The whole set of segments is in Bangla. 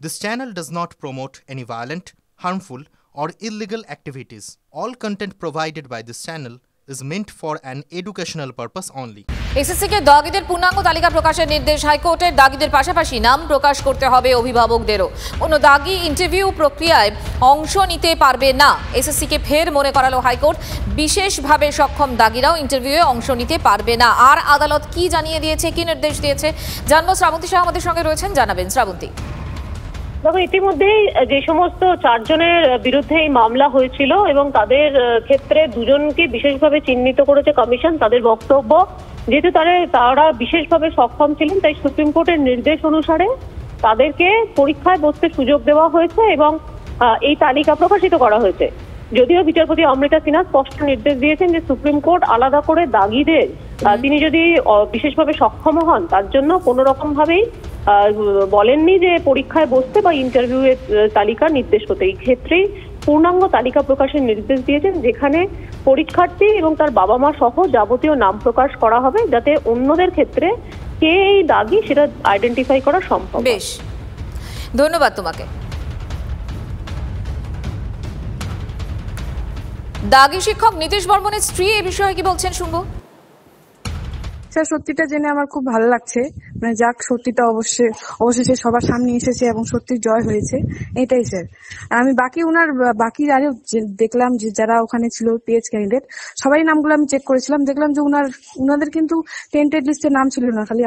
This channel does not promote any violent, harmful, or illegal activities. All content provided by this channel is meant for an educational purpose only. SSC কে দাগিদের পূর্ণাঙ্গ তালিকা প্রকাশের নির্দেশ হাইকোর্টের। দাগিদের পাশাপাশি নাম প্রকাশ করতে হবে অভিভাবকদেরও। কোনো দাগি ইন্টারভিউ প্রক্রিয়ায় অংশ নিতে পারবে না। এসএসসি কে ফের মনে করালো হাইকোর্ট, বিশেষভাবে সক্ষম দাগিরাও ইন্টারভিউয়ে অংশ নিতে পারবে না। আর আদালত কি জানিয়ে দিয়েছে, কি নির্দেশ দিয়েছে জানবো। শ্রাবন্তী শাহ আমাদের সঙ্গে রয়েছেন, জানাবেন শ্রাবন্তী। দেখো, ইতিমধ্যেই যে সমস্ত চারজনের বিরুদ্ধে এই মামলা হয়েছিল এবং তাদের ক্ষেত্রে দুজনকে বিশেষভাবে চিহ্নিত করেছে কমিশন। তাদের বক্তব্য, যেহেতু তারা বিশেষভাবে সক্ষম ছিলেন, তাই সুপ্রিম কোর্টের নির্দেশ অনুসারে তাদেরকে পরীক্ষায় বসতে সুযোগ দেওয়া হয়েছে এবং এই তালিকা প্রকাশিত করা হয়েছে। যদিও বিচারপতি অমৃতা সিনহা স্পষ্ট নির্দেশ দিয়েছেন যে সুপ্রিম কোর্ট আলাদা করে দাগিদের তিনি যদি বিশেষভাবে সক্ষম হন তার জন্য কোনো রকম ভাবেই বলেননি যে পরীক্ষায় বসতে বা ইন্টারভিউয়ের তালিকা নির্দেশ করতে। এই ক্ষেত্রেই পূর্ণাঙ্গ তালিকা প্রকাশের নির্দেশ দিয়েছেন, যেখানে পরীক্ষার্থী এবং তার বাবা মা সহ যাবতীয় নাম প্রকাশ করা হবে, যাতে অন্যদের ক্ষেত্রে কে এই দাগি সেটা আইডেন্টিফাই করা সম্ভব। বেশ, ধন্যবাদ তোমাকে। দাগি শিক্ষক নীতিশ বর্মনের স্ত্রী এই বিষয়ে কি বলছেন শুনবো। স্যার, সত্যিটা জেনে আমার খুব ভালো লাগছে। মানে যাক, সত্যিটা অবশেষে সবার সামনে এসেছে এবং সত্যির জয় হয়েছে, এটাই স্যার। আমি বাকি আরো দেখলাম যে যারা ওখানে ছিল পেজ ক্যান্ডিডেট, সবাই নামগুলো আমি চেক করেছিলাম, দেখলাম যে উনাদের কিন্তু টেন্টেড লিস্টে নাম ছিল না, খালি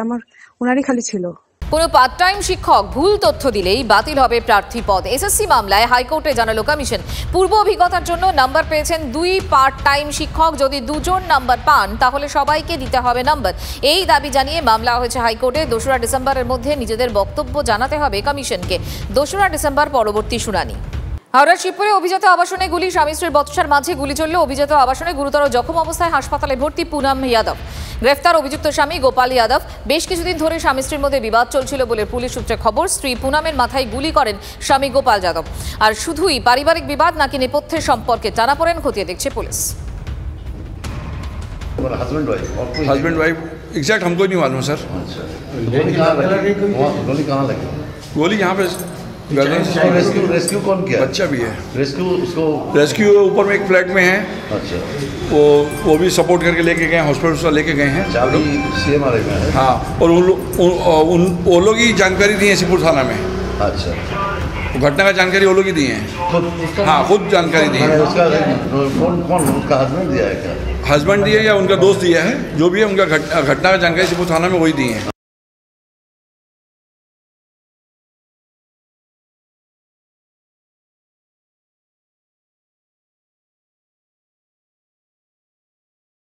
উনারই খালি ছিল। কোনো পার্ট টাইম শিক্ষক ভুল তথ্য দিলেই বাতিল হবে প্রার্থী পদ। এসএসসি মামলায় হাইকোর্টে জানালো কমিশন, পূর্ব অভিজ্ঞতার জন্য নাম্বার পেয়েছেন 2 পার্ট টাইম শিক্ষক। যদি 2 জন নাম্বার পান তাহলে সবাইকে দিতে হবে নাম্বার। এই দাবি জানিয়ে মামলা হয়েছে হাইকোর্টে। 2রা ডিসেম্বরের মধ্যে নিজেদের বক্তব্য জানাতে হবে কমিশনকে। 2রা ডিসেম্বর পরবর্তী শুনানি। হাওড়ার শিবপুরে অভিজাত আবাসনে গুলি, স্বামী স্ত্রীর বচসার মাঝে গুলি চলল। অভিজাত আবাসনে গুরুতর জখম অবস্থায় হাসপাতালে ভর্তি পুনম যাদব। গ্রেফতার অভিযুক্ত স্বামী গোপাল যাদব। বেশ কিছুদিন ধরে স্বামী স্ত্রীর মধ্যে বিবাদ চলছিল বলে পুলিশ সূত্রে খবর। স্ত্রী পুনমের মাথায় গুলি করেন স্বামী গোপাল যাদব। আর শুধুই পারিবারিক বিবাদ নাকি নেপথ্যের সম্পর্কে টানাপোড়েন খতিয়ে দেখছে পুলিশ। हस्बैंड वाइफ एग्जैक्ट हमको नहीं मालूम सर। गोली यहाँ पे रेस्क्यू कौन किया? बच्चा भी है। रेस्क्यू ऊपर में एक फ्लैट में है। अच्छा, वो भी सपोर्ट करके लेके गए, हॉस्पिटल लेके गए हैं। सीएम में है। हाँ, और वो लोग ही जानकारी दी है शिवपुर थाना में। अच्छा, घटना का जानकारी वो लोग ही दिए हैं। हाँ, खुद जानकारी दी है। कौन उसका हस्बैंड दिया है क्या? हस्बैंड दिया या उनका दोस्त दिया है, जो भी है उनका घटना का जानकारी शिवपुर थाना में वही दिए हैं।